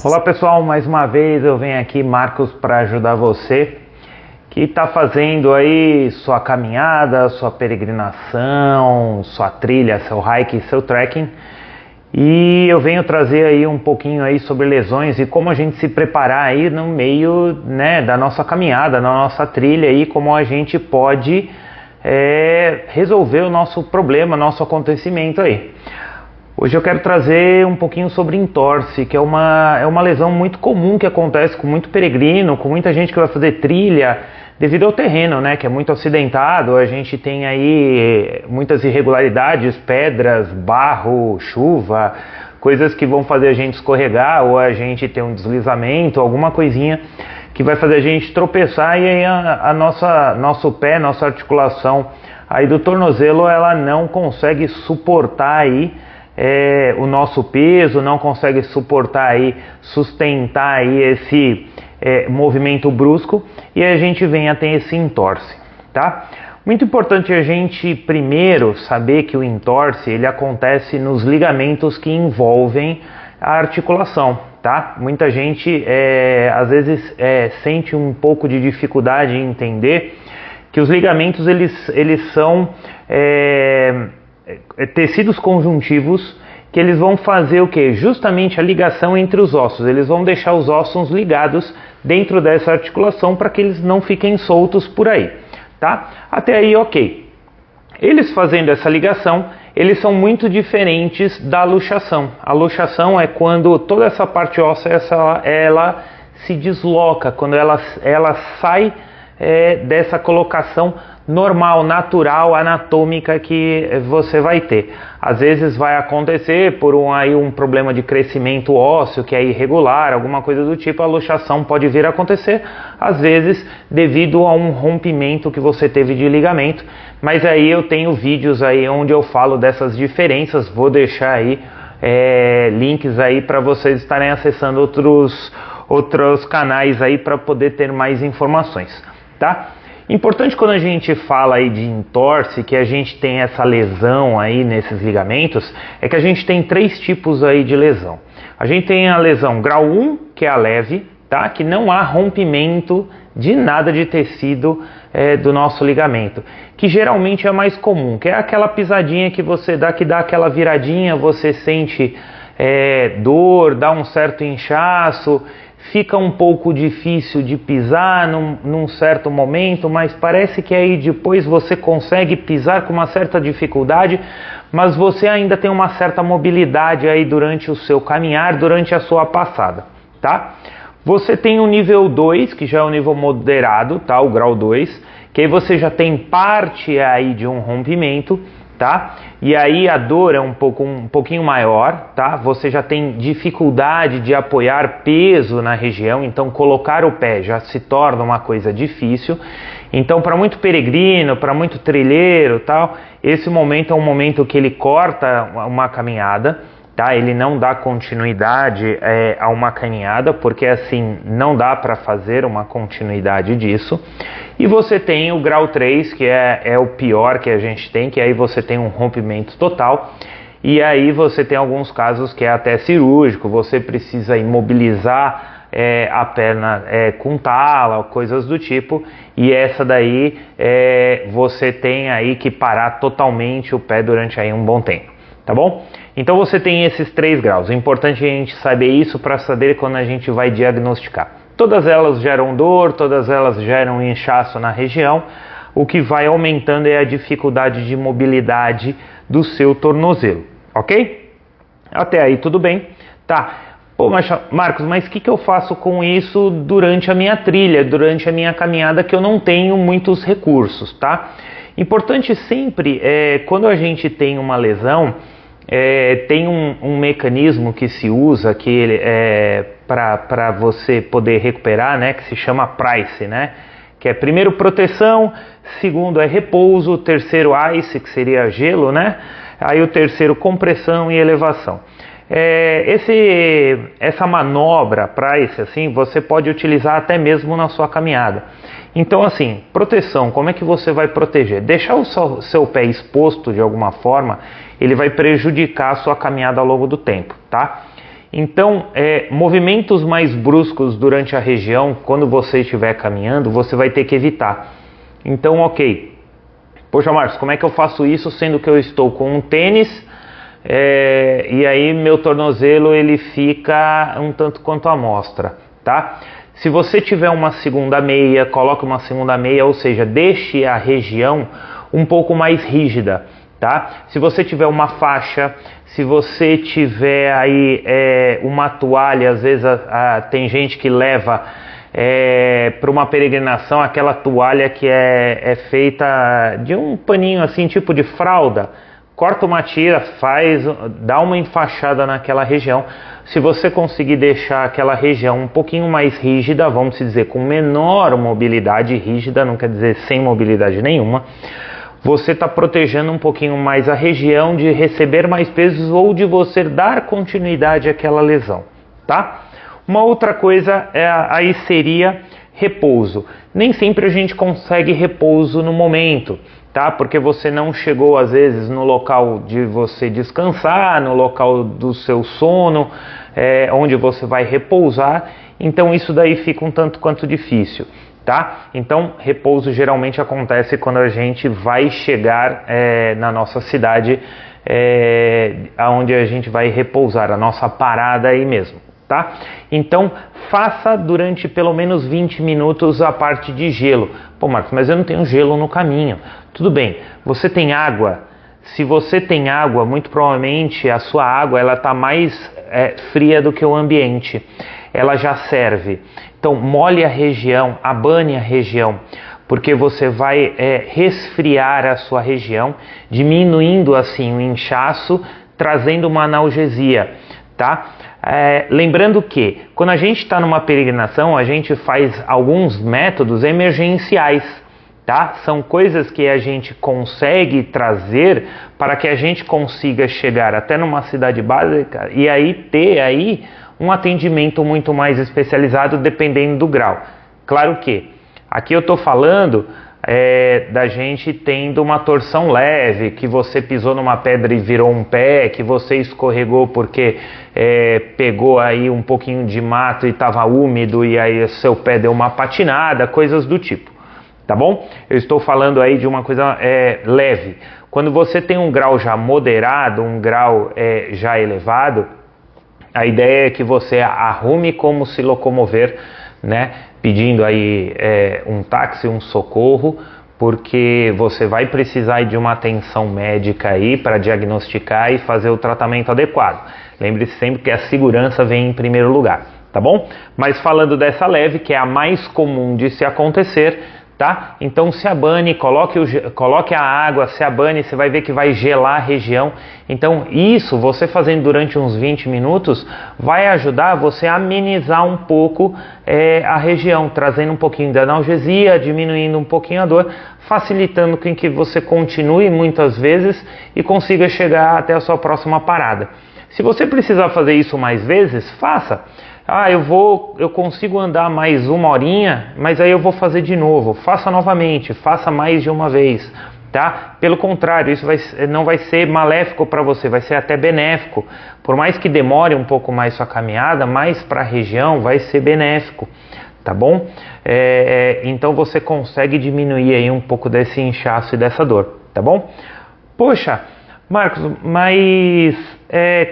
Olá pessoal, mais uma vez eu venho aqui, Marcos, para ajudar você que está fazendo aí sua caminhada, sua peregrinação, sua trilha, seu hike, seu trekking. E eu venho trazer aí um pouquinho aí sobre lesões e como a gente se preparar aí no meio, né, da nossa caminhada, na nossa trilha aí, como a gente pode resolver o nosso problema, nosso acontecimento aí. Hoje eu quero trazer um pouquinho sobre entorse, que é uma lesão muito comum que acontece com muito peregrino, com muita gente que vai fazer trilha, devido ao terreno, né, que é muito acidentado. A gente tem aí muitas irregularidades, pedras, barro, chuva, coisas que vão fazer a gente escorregar, ou a gente ter um deslizamento, alguma coisinha que vai fazer a gente tropeçar, e aí nosso pé, nossa articulação aí do tornozelo, ela não consegue suportar aí o nosso peso, não consegue suportar aí, sustentar aí esse movimento brusco, e a gente vem a ter esse entorse, tá? Muito importante a gente primeiro saber que o entorse, ele acontece nos ligamentos que envolvem a articulação, tá? Muita gente às vezes sente um pouco de dificuldade em entender que os ligamentos eles são tecidos conjuntivos que eles vão fazer o que? Justamente a ligação entre os ossos. Eles vão deixar os ossos ligados dentro dessa articulação para que eles não fiquem soltos por aí, tá? Até aí, ok. Eles fazendo essa ligação, eles são muito diferentes da luxação. A luxação é quando toda essa parte óssea ela se desloca, quando ela sai dessa colocação normal, natural, anatômica que você vai ter. Às vezes vai acontecer por um problema de crescimento ósseo que é irregular, alguma coisa do tipo, a luxação pode vir a acontecer, às vezes devido a um rompimento que você teve de ligamento, mas aí eu tenho vídeos aí onde eu falo dessas diferenças, vou deixar aí links aí para vocês estarem acessando outros canais aí para poder ter mais informações, tá? Importante quando a gente fala aí de entorse, que a gente tem essa lesão aí nesses ligamentos, é que a gente tem 3 tipos aí de lesão. A gente tem a lesão grau 1, que é a leve, tá? Que não há rompimento de nada de tecido do nosso ligamento, que geralmente é mais comum, que é aquela pisadinha que você dá, que dá aquela viradinha, você sente dor, dá um certo inchaço, fica um pouco difícil de pisar num certo momento, mas parece que aí depois você consegue pisar com uma certa dificuldade, mas você ainda tem uma certa mobilidade aí durante o seu caminhar, durante a sua passada, tá? Você tem o nível 2, que já é o nível moderado, tá? O grau 2, que aí você já tem parte aí de um rompimento, tá? E aí a dor é um pouquinho maior, tá? Você já tem dificuldade de apoiar peso na região, então colocar o pé já se torna uma coisa difícil. Então, para muito peregrino, para muito trilheiro, tal, esse momento é um momento que ele corta uma caminhada, tá? Ele não dá continuidade a uma caminhada, porque assim não dá para fazer uma continuidade disso. E você tem o grau 3, que é o pior que a gente tem, que aí você tem um rompimento total. E aí você tem alguns casos que é até cirúrgico, você precisa imobilizar a perna com tala, coisas do tipo. E essa daí você tem aí que parar totalmente o pé durante aí um bom tempo, tá bom? Então você tem esses 3 graus. É importante a gente saber isso para saber quando a gente vai diagnosticar. Todas elas geram dor, todas elas geram inchaço na região. O que vai aumentando é a dificuldade de mobilidade do seu tornozelo, ok? Até aí tudo bem? Tá. Pô, Marcos, mas o que eu faço com isso durante a minha trilha, durante a minha caminhada, que eu não tenho muitos recursos, tá? Importante sempre, quando a gente tem uma lesão, tem um mecanismo que se usa que para você poder recuperar, né, que se chama PRICE, né, que é primeiro proteção, segundo é repouso, terceiro ice, que seria gelo, né, aí o terceiro compressão e elevação. Essa manobra PRICE, assim, você pode utilizar até mesmo na sua caminhada. Então, assim, proteção, como é que você vai proteger? Deixar o seu pé exposto de alguma forma, ele vai prejudicar a sua caminhada ao longo do tempo, tá? Então, movimentos mais bruscos durante a região, quando você estiver caminhando, você vai ter que evitar. Então, ok. Poxa, Marcos, como é que eu faço isso sendo que eu estou com um tênis e aí meu tornozelo ele fica um tanto quanto à mostra, tá? Se você tiver uma segunda meia, coloque uma segunda meia, ou seja, deixe a região um pouco mais rígida, tá? Se você tiver uma faixa, se você tiver aí uma toalha, às vezes tem gente que leva para uma peregrinação aquela toalha que é feita de um paninho assim, tipo de fralda. Corta uma tira, dá uma enfaixada naquela região. Se você conseguir deixar aquela região um pouquinho mais rígida, vamos dizer, com menor mobilidade, rígida não quer dizer sem mobilidade nenhuma, você está protegendo um pouquinho mais a região de receber mais pesos ou de você dar continuidade àquela lesão, tá? Uma outra coisa aí seria repouso. Nem sempre a gente consegue repouso no momento, tá? Porque você não chegou às vezes no local de você descansar, no local do seu sono, onde você vai repousar. Então isso daí fica um tanto quanto difícil, tá? Então repouso geralmente acontece quando a gente vai chegar na nossa cidade, aonde a gente vai repousar, a nossa parada aí mesmo, tá? Então faça durante pelo menos 20 minutos a parte de gelo. Pô, Marcos, mas eu não tenho gelo no caminho. Tudo bem, você tem água. Se você tem água, muito provavelmente a sua água ela está mais fria do que o ambiente. Ela já serve. Então molhe a região, abane a região, porque você vai resfriar a sua região, diminuindo assim o inchaço, trazendo uma analgesia, tá? Lembrando que quando a gente está numa peregrinação, a gente faz alguns métodos emergenciais, tá? São coisas que a gente consegue trazer para que a gente consiga chegar até numa cidade básica e aí ter aí um atendimento muito mais especializado dependendo do grau. Claro que aqui eu estou falando da gente tendo uma torção leve, que você pisou numa pedra e virou um pé, que você escorregou porque pegou aí um pouquinho de mato e estava úmido e aí seu pé deu uma patinada, coisas do tipo, tá bom? Eu estou falando aí de uma coisa leve. Quando você tem um grau já moderado, um grau já elevado, a ideia é que você arrume como se locomover, né? Pedindo aí um táxi, um socorro, porque você vai precisar de uma atenção médica aí para diagnosticar e fazer o tratamento adequado. Lembre-se sempre que a segurança vem em primeiro lugar, tá bom? Mas falando dessa leve, que é a mais comum de se acontecer, tá? Então se abane, coloque a água, se abane, você vai ver que vai gelar a região. Então isso, você fazendo durante uns 20 minutos, vai ajudar você a amenizar um pouco a região, trazendo um pouquinho de analgesia, diminuindo um pouquinho a dor, facilitando com que você continue muitas vezes e consiga chegar até a sua próxima parada. Se você precisar fazer isso mais vezes, faça. Eu consigo andar mais uma horinha, mas aí eu vou fazer de novo. Faça novamente, faça mais de uma vez, tá? Pelo contrário, isso não vai ser maléfico para você, vai ser até benéfico. Por mais que demore um pouco mais sua caminhada, mais para a região vai ser benéfico, tá bom? Então você consegue diminuir aí um pouco desse inchaço e dessa dor, tá bom? Poxa, Marcos, mas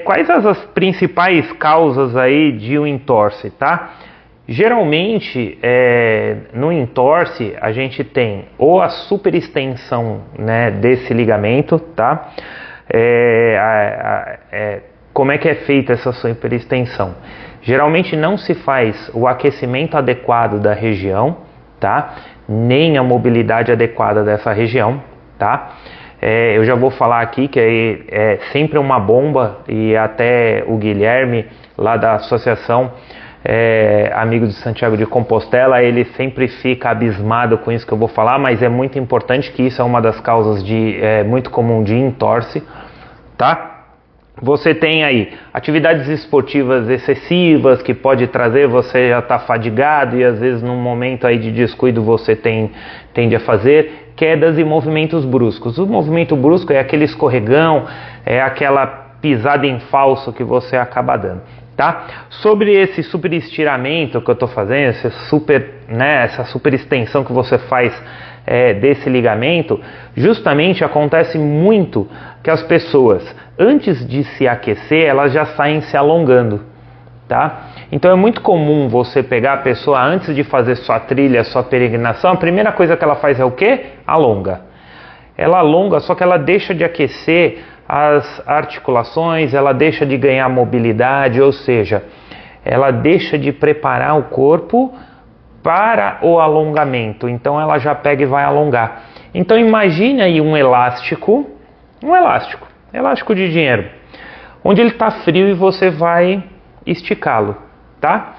quais as principais causas aí de um entorse, tá? Geralmente, no entorse, a gente tem ou a superextensão, né, desse ligamento, tá? Como é que é feita essa superextensão? Geralmente não se faz o aquecimento adequado da região, tá? Nem a mobilidade adequada dessa região, tá? Eu já vou falar aqui que é sempre uma bomba, e até o Guilherme, lá da Associação Amigos de Santiago de Compostela, ele sempre fica abismado com isso que eu vou falar, mas é muito importante que isso é uma das causas muito comum de entorse, tá? Você tem aí atividades esportivas excessivas que pode trazer, você já está fadigado e às vezes num momento aí de descuido você tende a fazer quedas e movimentos bruscos. O movimento brusco é aquele escorregão, é aquela pisada em falso que você acaba dando, tá? Sobre esse super estiramento que eu estou fazendo, essa super extensão que você faz desse ligamento, justamente acontece muito que as pessoas, antes de se aquecer, elas já saem se alongando, tá? Então é muito comum você pegar a pessoa antes de fazer sua trilha, sua peregrinação, a primeira coisa que ela faz é o quê? Alonga. Ela alonga, só que ela deixa de aquecer as articulações, ela deixa de ganhar mobilidade, ou seja, ela deixa de preparar o corpo para o alongamento, então ela já pega e vai alongar. Então imagine aí um elástico de dinheiro, onde ele está frio e você vai esticá-lo, tá?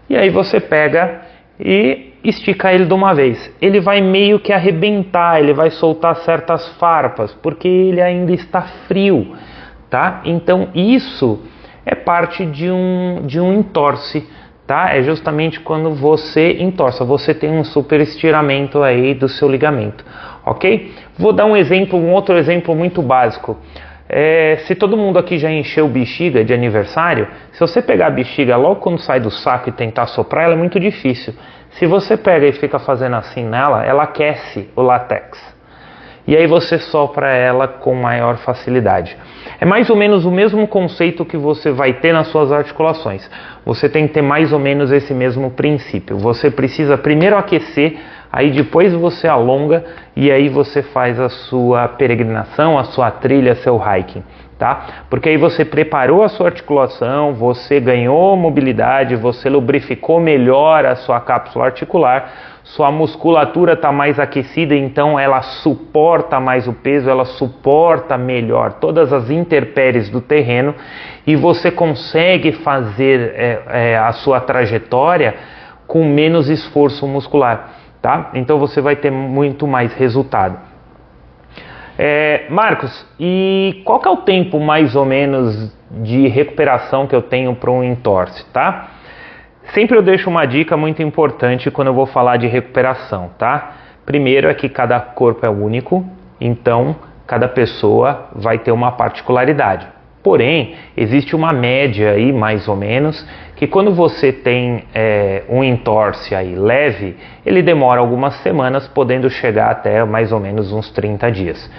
E aí você pega e estica ele de uma vez. Ele vai meio que arrebentar, ele vai soltar certas farpas, porque ele ainda está frio, tá? Então isso é parte de um entorse, tá? É justamente quando você entorça, você tem um super estiramento aí do seu ligamento, ok? Vou dar um outro exemplo muito básico. Se todo mundo aqui já encheu bexiga de aniversário, se você pegar a bexiga logo quando sai do saco e tentar soprar, ela é muito difícil. Se você pega e fica fazendo assim nela, ela aquece o látex. E aí você sopra ela com maior facilidade. É mais ou menos o mesmo conceito que você vai ter nas suas articulações. Você tem que ter mais ou menos esse mesmo princípio. Você precisa primeiro aquecer, aí depois você alonga e aí você faz a sua peregrinação, a sua trilha, seu hiking, tá? Porque aí você preparou a sua articulação, você ganhou mobilidade, você lubrificou melhor a sua cápsula articular, sua musculatura está mais aquecida, então ela suporta mais o peso, ela suporta melhor todas as intempéries do terreno e você consegue fazer a sua trajetória com menos esforço muscular, tá? Então você vai ter muito mais resultado. Marcos, e qual que é o tempo mais ou menos de recuperação que eu tenho para um entorse, tá? Sempre eu deixo uma dica muito importante quando eu vou falar de recuperação, tá? Primeiro é que cada corpo é único, então cada pessoa vai ter uma particularidade. Porém, existe uma média aí, mais ou menos, que quando você tem um entorse aí leve, ele demora algumas semanas, podendo chegar até mais ou menos uns 30 dias.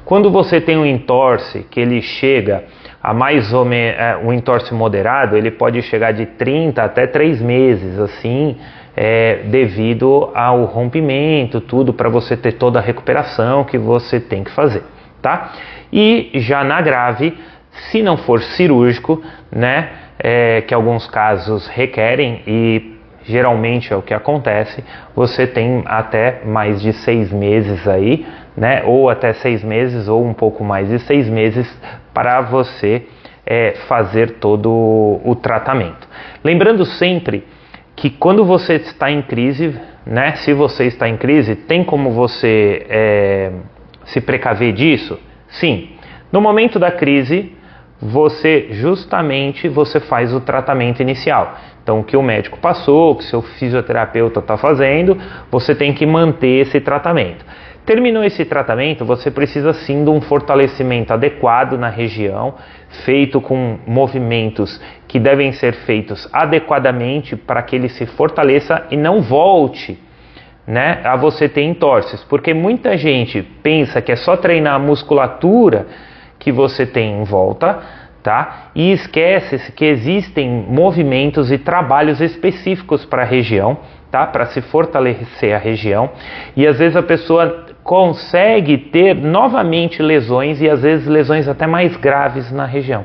Quando você tem um entorse que ele chega a mais ou menos um entorse moderado, ele pode chegar de 30 até 3 meses, assim, devido ao rompimento, tudo, para você ter toda a recuperação que você tem que fazer, tá? E já na grave, se não for cirúrgico, né, que alguns casos requerem e geralmente é o que acontece, você tem até mais de 6 meses aí, né, ou até 6 meses ou um pouco mais de 6 meses para você fazer todo o tratamento. Lembrando sempre que quando você está em crise, né, se você está em crise, tem como você se precaver disso? Sim. No momento da crise, você faz o tratamento inicial. Então, o que o médico passou, o que seu fisioterapeuta está fazendo, você tem que manter esse tratamento. Terminou esse tratamento, você precisa sim de um fortalecimento adequado na região, feito com movimentos que devem ser feitos adequadamente para que ele se fortaleça e não volte, né, a você ter entorses. Porque muita gente pensa que é só treinar a musculatura que você tem em volta, tá? E esquece-se que existem movimentos e trabalhos específicos para a região, tá? Para se fortalecer a região. E às vezes a pessoa consegue ter novamente lesões e às vezes lesões até mais graves na região.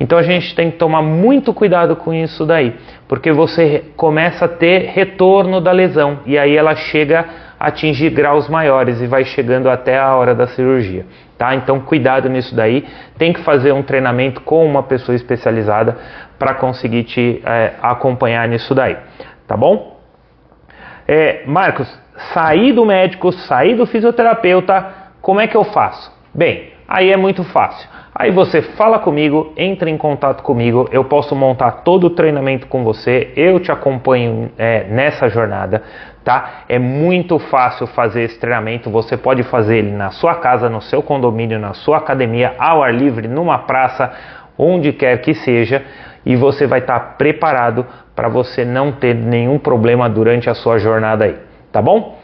Então a gente tem que tomar muito cuidado com isso daí, porque você começa a ter retorno da lesão e aí ela chega a atingir graus maiores e vai chegando até a hora da cirurgia, tá? Então cuidado nisso daí, tem que fazer um treinamento com uma pessoa especializada para conseguir te acompanhar nisso daí, tá bom? Marcos, sair do médico, sair do fisioterapeuta, como é que eu faço? Bem, aí é muito fácil. Aí você fala comigo, entra em contato comigo, eu posso montar todo o treinamento com você, eu te acompanho nessa jornada, tá? É muito fácil fazer esse treinamento, você pode fazer ele na sua casa, no seu condomínio, na sua academia, ao ar livre, numa praça, onde quer que seja, e você vai estar preparado para você não ter nenhum problema durante a sua jornada aí, tá bom?